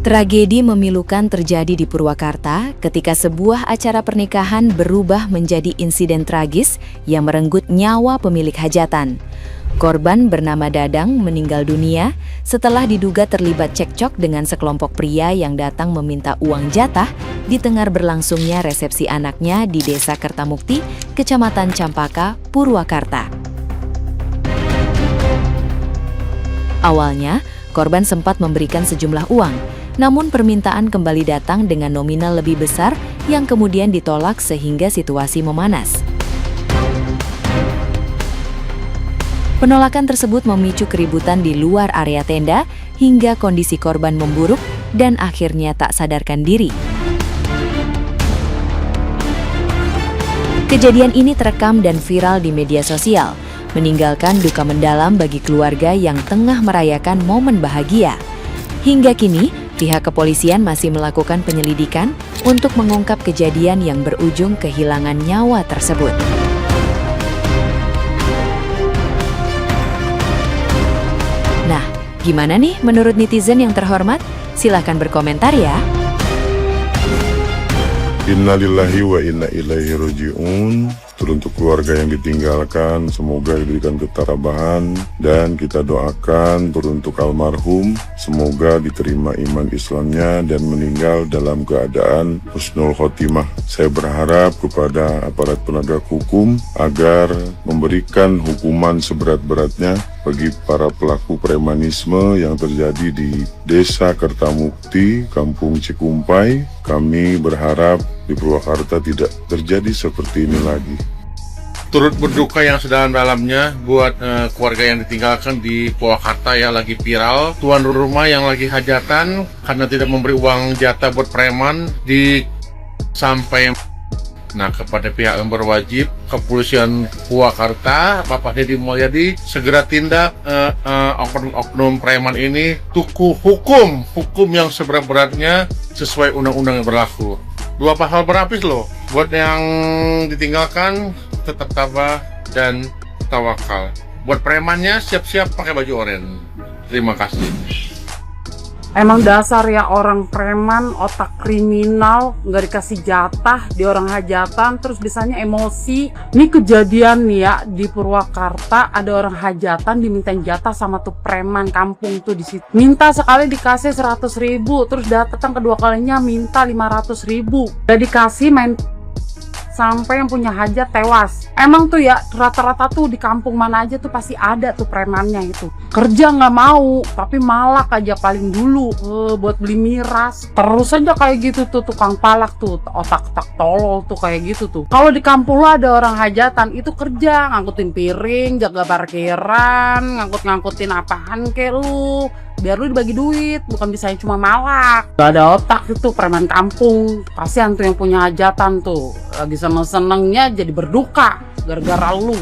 Tragedi memilukan terjadi di Purwakarta ketika sebuah acara pernikahan berubah menjadi insiden tragis yang merenggut nyawa pemilik hajatan. Korban bernama Dadang meninggal dunia setelah diduga terlibat cekcok dengan sekelompok pria yang datang meminta uang jatah di tengah berlangsungnya resepsi anaknya di Desa Kertamukti, Kecamatan Campaka, Purwakarta. Awalnya, korban sempat memberikan sejumlah uang, namun permintaan kembali datang dengan nominal lebih besar yang kemudian ditolak sehingga situasi memanas. Penolakan tersebut memicu keributan di luar area tenda hingga kondisi korban memburuk dan akhirnya tak sadarkan diri. Kejadian ini terekam dan viral di media sosial, meninggalkan duka mendalam bagi keluarga yang tengah merayakan momen bahagia. Hingga kini, pihak kepolisian masih melakukan penyelidikan untuk mengungkap kejadian yang berujung kehilangan nyawa tersebut. Nah, gimana nih menurut netizen yang terhormat? Silahkan berkomentar ya. Innalillahi wa inna ilaihi raji'un. Untuk keluarga yang ditinggalkan, semoga diberikan ketabahan dan kita doakan untuk almarhum, semoga diterima iman Islamnya dan meninggal dalam keadaan husnul khotimah. Saya berharap kepada aparat penegak hukum agar memberikan hukuman seberat-beratnya bagi para pelaku premanisme yang terjadi di Desa Kertamukti, Kampung Cikumpai. Kami berharap di Purwakarta tidak terjadi seperti ini lagi. Turut berduka yang sedalam-dalamnya buat keluarga yang ditinggalkan di Purwakarta ya, lagi viral. Tuan rumah yang lagi hajatan karena tidak memberi uang jatah buat preman sampai. Nah, kepada pihak yang berwajib, Kepolisian Purwakarta, Bapak Deddy Mulyadi, segera tindak oknum preman ini, tuku hukum yang seberat-beratnya sesuai undang-undang yang berlaku. 2 pasal berlapis loh. Buat yang ditinggalkan, tetap tabah dan tawakal. Buat premannya, siap-siap pakai baju oranye. Terima kasih. Emang dasar ya orang preman, otak kriminal, nggak dikasih jatah di orang hajatan, terus bisanya emosi. Ini kejadian nih ya, di Purwakarta ada orang hajatan dimintain jatah sama tuh preman kampung tuh di situ. Minta sekali dikasih 100.000, terus datang kedua kalinya minta 500.000. Udah dikasih main sampai yang punya hajat tewas. Emang tuh ya rata-rata tuh di kampung mana aja tuh pasti ada tuh premannya itu. Kerja nggak mau, tapi malak aja paling dulu buat beli miras. Terus aja kayak gitu tuh tukang palak tuh, otak-otak tolol tuh kayak gitu tuh. Kalau di kampung lo ada orang hajatan itu kerja, ngangkutin piring, jaga parkiran, ngangkut-ngangkutin apaan kek lu. Biar lu dibagi duit, bukan bisanya cuma malak. Gak ada otak itu preman kampung. Kasihan tuh yang punya hajatan tuh, lagi seneng-senengnya jadi berduka gara-gara lu.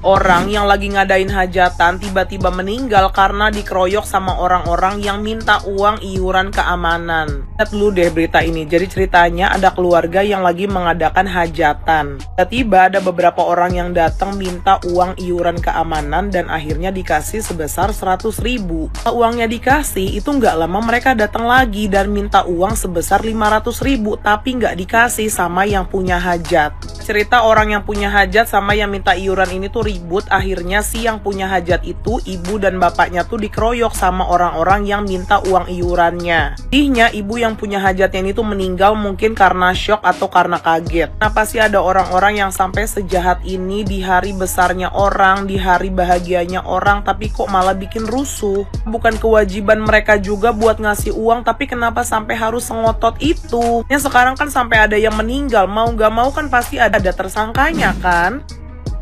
Orang yang lagi ngadain hajatan tiba-tiba meninggal karena dikeroyok sama orang-orang yang minta uang iuran keamanan. Lihat dulu deh berita ini. Jadi ceritanya ada keluarga yang lagi mengadakan hajatan. Tiba-tiba ada beberapa orang yang datang minta uang iuran keamanan dan akhirnya dikasih sebesar 100.000. Uangnya dikasih, itu nggak lama mereka datang lagi dan minta uang sebesar 500.000 tapi nggak dikasih sama yang punya hajat. Cerita orang yang punya hajat sama yang minta iuran ini tuh ribut, akhirnya si yang punya hajat itu, ibu dan bapaknya tuh dikeroyok sama orang-orang yang minta uang iurannya. Sedihnya ibu yang punya hajatnya ini tuh meninggal mungkin karena shock atau karena kaget. Kenapa sih ada orang-orang yang sampai sejahat ini di hari besarnya orang, di hari bahagianya orang, tapi kok malah bikin rusuh? Bukan kewajiban mereka juga buat ngasih uang, tapi kenapa sampai harus sengotot itu? Ya sekarang kan sampai ada yang meninggal, mau gak mau kan pasti ada tersangkanya kan?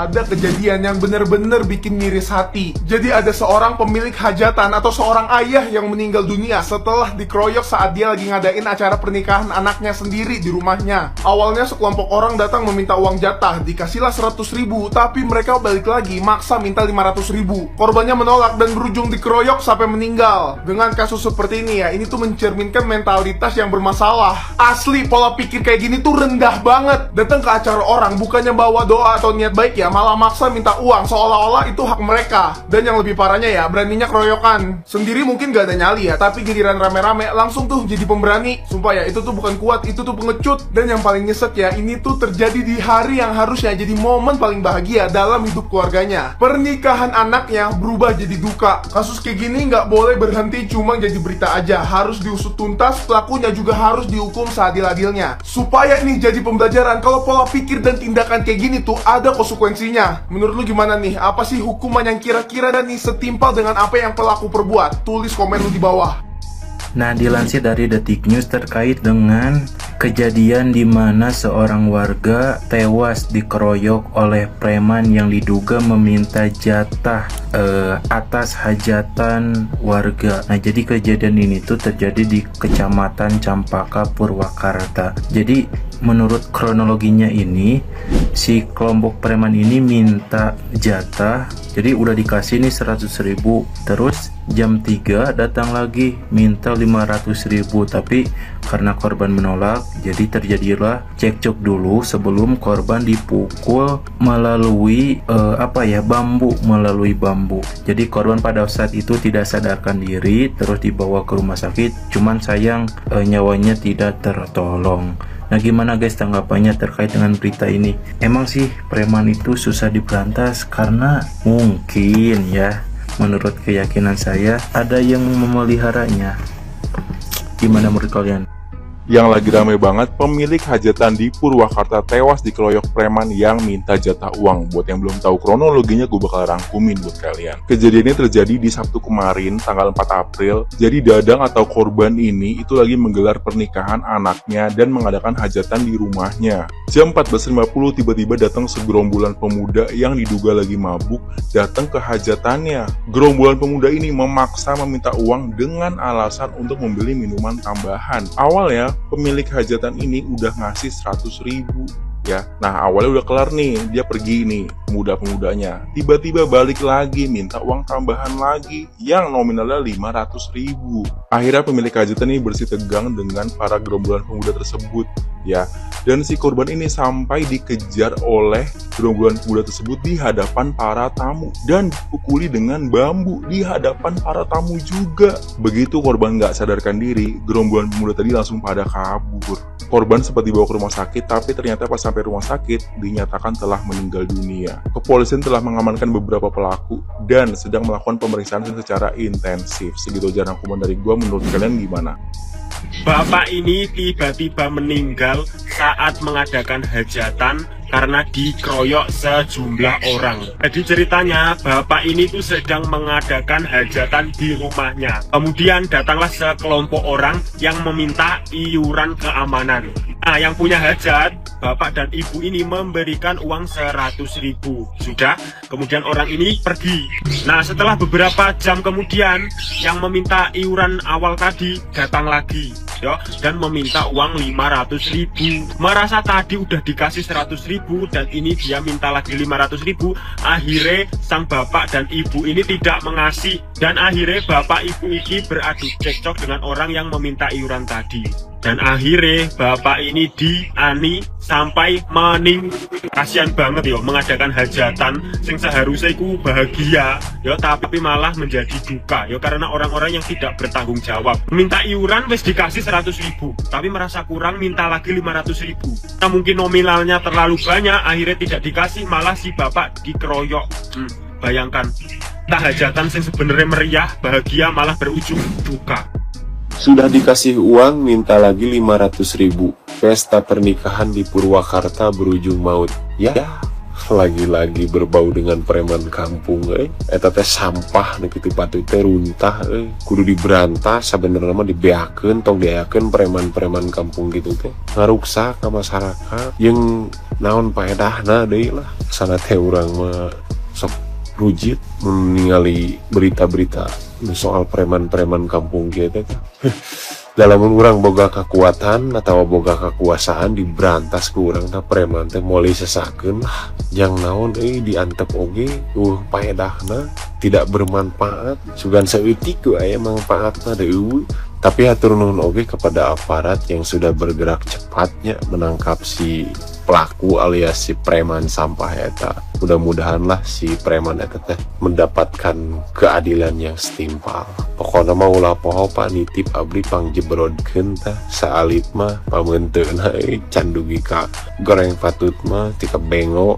Ada kejadian yang benar-benar bikin miris hati. Jadi ada seorang pemilik hajatan atau seorang ayah yang meninggal dunia setelah dikeroyok saat dia lagi ngadain acara pernikahan anaknya sendiri di rumahnya. Awalnya sekelompok orang datang meminta uang jatah, dikasihlah 100.000, tapi mereka balik lagi maksa minta 500.000. Korbannya menolak dan berujung dikeroyok sampai meninggal. Dengan kasus seperti ini ya, ini tuh mencerminkan mentalitas yang bermasalah. Asli, pola pikir kayak gini tuh rendah banget. Datang ke acara orang bukannya bawa doa atau niat baik ya, malah maksa minta uang seolah-olah itu hak mereka. Dan yang lebih parahnya ya, beraninya keroyokan. Sendiri mungkin gak ada nyali ya, tapi giliran rame-rame langsung tuh jadi pemberani. Sumpah ya, itu tuh bukan kuat, itu tuh pengecut. Dan yang paling nyesek ya, ini tuh terjadi di hari yang harusnya jadi momen paling bahagia dalam hidup keluarganya. Pernikahan anaknya berubah jadi duka. Kasus kayak gini nggak boleh berhenti cuma jadi berita aja, harus diusut tuntas, pelakunya juga harus dihukum seadil-adilnya. Supaya ini jadi pembelajaran kalau pola pikir dan tindakan kayak gini tuh ada konsekuensinya. Menurut lu gimana nih? Apa sih hukuman yang kira-kira dan nih setimpal dengan apa yang pelaku perbuat? Tulis komen lu di bawah. Nah, dilansir dari Detik News terkait dengan kejadian di mana seorang warga tewas dikeroyok oleh preman yang diduga meminta jatah atas hajatan warga. Nah, jadi kejadian ini tuh terjadi di Kecamatan Campaka, Purwakarta. Jadi menurut kronologinya ini, si kelompok preman ini minta jatah. Jadi udah dikasih nih 100.000, terus jam 3 datang lagi minta 500.000, tapi karena korban menolak, jadi terjadilah cekcok dulu sebelum korban dipukul melalui melalui bambu. Jadi korban pada saat itu tidak sadarkan diri, terus dibawa ke rumah sakit, cuman sayang nyawanya tidak tertolong. Nah, gimana guys tanggapannya terkait dengan berita ini? Emang sih preman itu susah diberantas karena mungkin ya, menurut keyakinan saya ada yang memeliharanya. Gimana menurut kalian? Yang lagi ramai banget, pemilik hajatan di Purwakarta tewas dikeroyok preman yang minta jatah uang. Buat yang belum tahu kronologinya, gue bakal rangkumin buat kalian. Kejadian ini terjadi di Sabtu kemarin, tanggal 4 April. Jadi Dadang atau korban ini itu lagi menggelar pernikahan anaknya dan mengadakan hajatan di rumahnya. Jam 14.50 tiba-tiba datang segerombolan pemuda yang diduga lagi mabuk datang ke hajatannya. Gerombolan pemuda ini memaksa meminta uang dengan alasan untuk membeli minuman tambahan. Awalnya pemilik hajatan ini udah ngasih 100.000 ya. Nah, awalnya udah kelar nih, dia pergi nih pemuda-pemudanya. Tiba-tiba balik lagi minta uang tambahan lagi yang nominalnya 500.000. Akhirnya pemilik hajatan ini bersih tegang dengan para gerombolan pemuda tersebut ya. Dan si korban ini sampai dikejar oleh gerombolan pemuda tersebut di hadapan para tamu dan dipukuli dengan bambu di hadapan para tamu juga. Begitu korban nggak sadarkan diri, gerombolan pemuda tadi langsung pada kabur. Korban sempat dibawa ke rumah sakit, tapi ternyata pas sampai rumah sakit dinyatakan telah meninggal dunia. Kepolisian telah mengamankan beberapa pelaku dan sedang melakukan pemeriksaan secara intensif. Segitu aja rangkuman dari gua, menurut kalian gimana? Bapak ini tiba-tiba meninggal saat mengadakan hajatan karena dikeroyok sejumlah orang. Jadi ceritanya bapak ini tuh sedang mengadakan hajatan di rumahnya. Kemudian datanglah sekelompok orang yang meminta iuran keamanan. Nah, yang punya hajat, bapak dan ibu ini memberikan uang 100.000. Sudah, kemudian orang ini pergi. Nah, setelah beberapa jam kemudian, yang meminta iuran awal tadi datang lagi dan meminta uang 500.000. Merasa tadi udah dikasih 100.000 dan ini dia minta lagi 500.000. Akhirnya sang bapak dan ibu ini tidak mengasih dan akhirnya bapak ibu ini beradu cekcok dengan orang yang meminta iuran tadi. Dan akhirnya bapak ini diani sampai meninggal. Kasian banget yo, mengadakan hajatan sing seharusnya iku bahagia yo, tapi malah menjadi duka yo karena orang-orang yang tidak bertanggung jawab. Minta iuran wis dikasih 100.000, tapi merasa kurang minta lagi 500.000. Nah, mungkin nominalnya terlalu banyak, akhirnya tidak dikasih, malah si bapak dikeroyok. Bayangkan, tak hajatan sing sebenarnya meriah, bahagia, malah berujung duka. Sudah dikasih uang, minta lagi 500.000. Pesta pernikahan di Purwakarta berujung maut. Ya, lagi-lagi berbau dengan preman kampung. Eta teh sampah nih kitu patut teh runtah. Kudu diberantas, sebenarnya mah dibeakeun, tong diakeun preman-preman kampung gitu teh. Ngaruksak ka masyarakat. Yang naon paedahna deui lah. Sana teh urang mah sok rujit meninggali berita-berita soal preman-preman kampung gitu. Dalam orang boga kekuatan atau boga kekuasaan diberantas ke orang tak preman teh mulai sesakeun lah jang naon diantep oge paedahna tidak bermanfaat sugan saeutik aya manfaatna deui. Tapi hatur nuhun oge kepada aparat yang sudah bergerak cepatnya menangkap si pelaku alias si preman sampah eta. Mudah-mudahan lah si preman eta teh mendapatkan keadilan yang setimpal. Pokoknya mah ulah poho Pak nitip abdi pangjebrodkeun tah saalit mah pamunteuna candugi ka goreng patut mah tika bengo.